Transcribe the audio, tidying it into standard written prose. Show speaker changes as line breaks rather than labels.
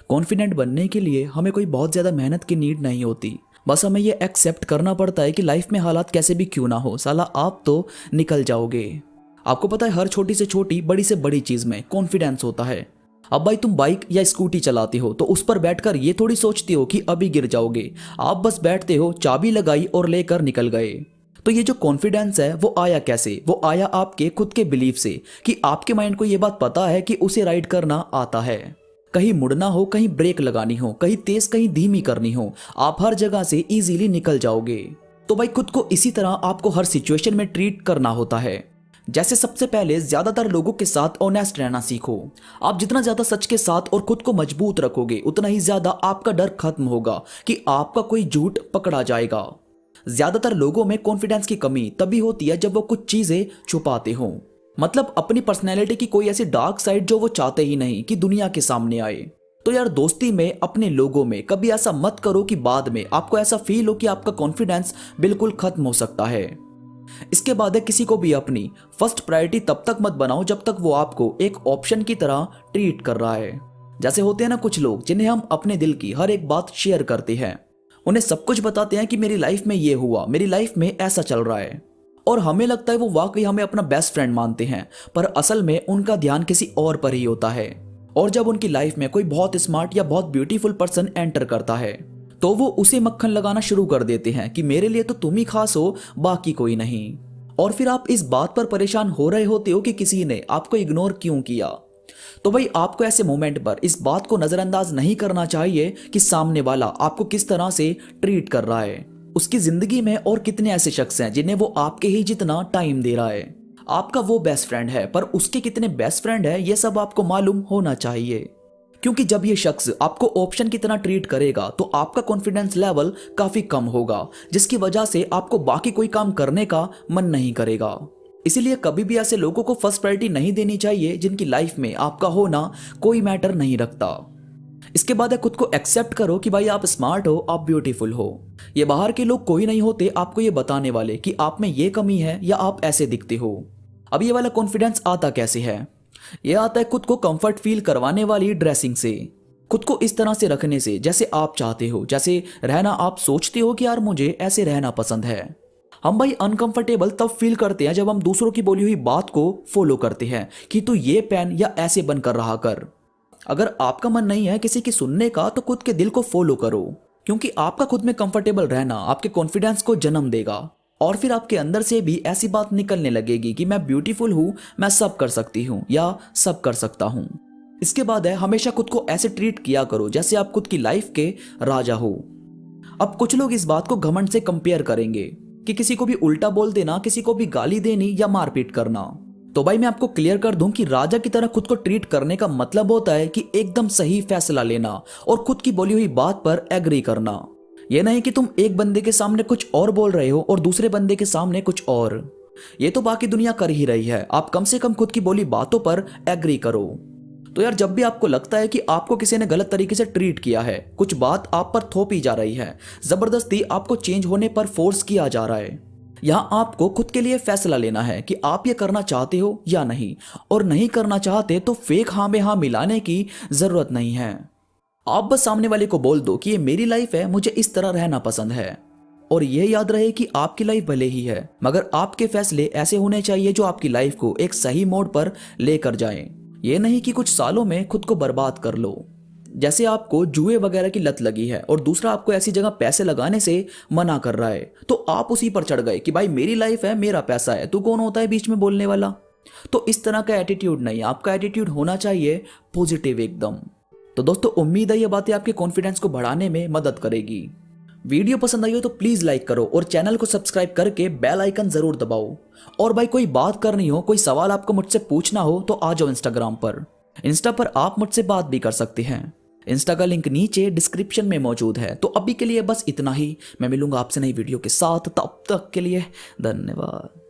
Confident बनने के लिए हमें कोई बहुत ज़्यादा मेहनत की नीड नहीं होती। बस हमें ये एक्सेप्ट करना पड़ता है कि लाइफ में हालात कैसे भी क्यों ना हो, साला आप तो निकल जाओगे। आपको पता है हर छोटी से छोटी बड़ी से बड़ी चीज़ में कॉन्फिडेंस होता है। अब भाई तुम बाइक या स्कूटी चलाते हो तो उस पर बैठकर ये थोड़ी सोचते हो कि अभी गिर जाओगे। आप बस बैठते हो, चाबी लगाई और लेकर निकल गए। तो ये जो कॉन्फिडेंस है वो आया कैसे? वो आया आपके खुद के बिलीफ से कि आपके माइंड को ये बात पता है कि उसे राइड करना आता है। कहीं मुड़ना हो, कहीं ब्रेक लगानी हो, कहीं तेज कहीं धीमी करनी हो, आप हर जगह से इजीली निकल जाओगे। तो भाई खुद को इसी तरह आपको हर सिचुएशन में ट्रीट करना होता है। जैसे सबसे पहले ज्यादातर लोगों के साथ ऑनेस्ट रहना सीखो। आप जितना ज्यादा सच के साथ और खुद को मजबूत रखोगे उतना ही ज्यादा आपका डर खत्म होगा कि आपका कोई झूठ पकड़ा जाएगा। ज्यादातर लोगों में कॉन्फिडेंस की कमी तभी होती है जब वो कुछ चीजें छुपाते हो, मतलब अपनी पर्सनैलिटी की कोई ऐसी डार्क साइड जो वो चाहते ही नहीं कि दुनिया के सामने आए। तो यार दोस्ती में, अपने लोगों में कभी ऐसा मत करो कि बाद में आपको ऐसा फील हो कि आपका कॉन्फिडेंस बिल्कुल खत्म हो सकता है। इसके बाद है किसी को भी अपनी फर्स्ट प्रायोरिटी तब तक मत बनाओ जब तक वो आपको एक ऑप्शन की तरह ट्रीट कर रहा है। जैसे होते हैं ना कुछ लोग जिन्हें हम अपने दिल की हर एक बात शेयर करते हैं, उन्हें सब कुछ बताते हैं कि मेरी लाइफ में ये हुआ, मेरी लाइफ में ऐसा चल रहा है, और हमें लगता है वो वाकई हमें अपना बेस्ट फ्रेंड मानते हैं, पर असल में उनका ध्यान किसी और पर ही होता है। और जब उनकी लाइफ में कोई बहुत स्मार्ट या बहुत ब्यूटीफुल पर्सन एंटर करता है तो वो उसे मक्खन लगाना शुरू कर देते हैं कि मेरे लिए तो तुम ही खास हो, बाकी कोई नहीं। और फिर आप इस बात पर परेशान हो रहे होते हो कि किसी ने आपको इग्नोर क्यों किया। तो भाई आपको ऐसे मोमेंट पर इस बात को नजरअंदाज नहीं करना चाहिए कि सामने वाला आपको किस तरह से ट्रीट कर रहा है। उसकी जिंदगी में और कितने ऐसे शख्स हैं जिन्हें वो आपके ही जितना टाइम दे रहा है। आपका वो बेस्ट फ्रेंड है, पर उसके कितने बेस्ट फ्रेंड है ये सब आपको मालूम होना चाहिए। क्योंकि जब ये शख्स आपको ऑप्शन की तरह ट्रीट करेगा तो आपका कॉन्फिडेंस लेवल काफी कम होगा, जिसकी वजह से आपको बाकी कोई काम करने का मन नहीं करेगा। इसीलिए कभी भी ऐसे लोगों को फर्स्ट प्रायोरिटी नहीं देनी चाहिए जिनकी लाइफ में आपका होना कोई मैटर नहीं रखता। इसके बाद है खुद को एक्सेप्ट करो कि भाई आप स्मार्ट हो, आप ब्यूटीफुल हो। ये बाहर के लोग कोई नहीं होते आपको ये बताने वाले कि आप में ये कमी है या आप ऐसे दिखते हो। अब ये वाला कॉन्फिडेंस आता कैसे है? ये आता है खुद को कंफर्ट फील करवाने वाली ड्रेसिंग से, खुद को इस तरह से रखने से जैसे आप चाहते हो, जैसे रहना आप सोचते हो कि यार मुझे ऐसे रहना पसंद है। हम भाई अनकंफर्टेबल तब फील करते हैं जब हम दूसरों की बोली हुई बात को फॉलो करते हैं कि तू ये पहन या ऐसे बनकर रहा कर। अगर आपका मन नहीं है किसी की सुनने का तो खुद के दिल को फॉलो करो, क्योंकि आपका खुद में कंफर्टेबल रहना आपके कॉन्फिडेंस को जन्म देगा। और फिर आपके अंदर से भी ऐसी बात निकलने लगेगी कि मैं ब्यूटीफुल हूं, मैं सब कर सकती हूं या सब कर सकता हूं। इसके बाद है हमेशा खुद को ऐसे ट्रीट किया करो जैसे आप खुद की लाइफ के राजा हो। अब कुछ लोग इस बात को घमंड से कंपेयर करेंगे कि किसी को भी उल्टा बोल देना, किसी को भी गाली देनी या मारपीट करना। तो भाई मैं आपको क्लियर कर दूं कि राजा की तरह खुद को ट्रीट करने का मतलब होता है कि एकदम सही फैसला लेना और खुद की बोली हुई बात पर एग्री करना। यह नहीं कि तुम एक बंदे के सामने कुछ और बोल रहे हो और दूसरे बंदे के सामने कुछ और। ये तो बाकी दुनिया कर ही रही है, आप कम से कम खुद की बोली बातों पर एग्री करो। तो यार जब भी आपको लगता है कि आपको किसी ने गलत तरीके से ट्रीट किया है, कुछ बात आप पर थोपी जा रही है, जबरदस्ती आपको चेंज होने पर फोर्स किया जा रहा है, यहां आपको खुद के लिए फैसला लेना है कि आप ये करना चाहते हो या नहीं। और नहीं करना चाहते तो फेक हाँ में हाँ मिलाने की जरूरत नहीं है। आप बस सामने वाले को बोल दो कि ये मेरी लाइफ है, मुझे इस तरह रहना पसंद है। और यह याद रहे कि आपकी लाइफ भले ही है, मगर आपके फैसले ऐसे होने चाहिए जो आपकी लाइफ को एक सही मोड़ पर लेकर जाएं। ये नहीं कि कुछ सालों में खुद को बर्बाद कर लो। जैसे आपको जुए वगैरह की लत लगी है और दूसरा आपको ऐसी जगह पैसे लगाने से मना कर रहा है, तो आप उसी पर चढ़ गए कि भाई मेरी लाइफ है, मेरा पैसा है, तू कौन होता है बीच में बोलने वाला। तो इस तरह का एटीट्यूड नहीं, आपका एटीट्यूड होना चाहिए पॉजिटिव एकदम। तो दोस्तों उम्मीद है ये बातें आपके कॉन्फिडेंस को बढ़ाने में मदद करेगी। वीडियो पसंद आई हो तो प्लीज लाइक करो और चैनल को सब्सक्राइब करके बेल आइकन जरूर दबाओ। और भाई कोई बात करनी हो, कोई सवाल आपको मुझसे पूछना हो तो आ जाओ इंस्टाग्राम पर। इंस्टा पर आप मुझसे बात भी कर सकते हैं। इंस्टा का लिंक नीचे डिस्क्रिप्शन में मौजूद है। तो अभी के लिए बस इतना ही, मैं मिलूंगा आपसे नई वीडियो के साथ, तब तक के लिए धन्यवाद।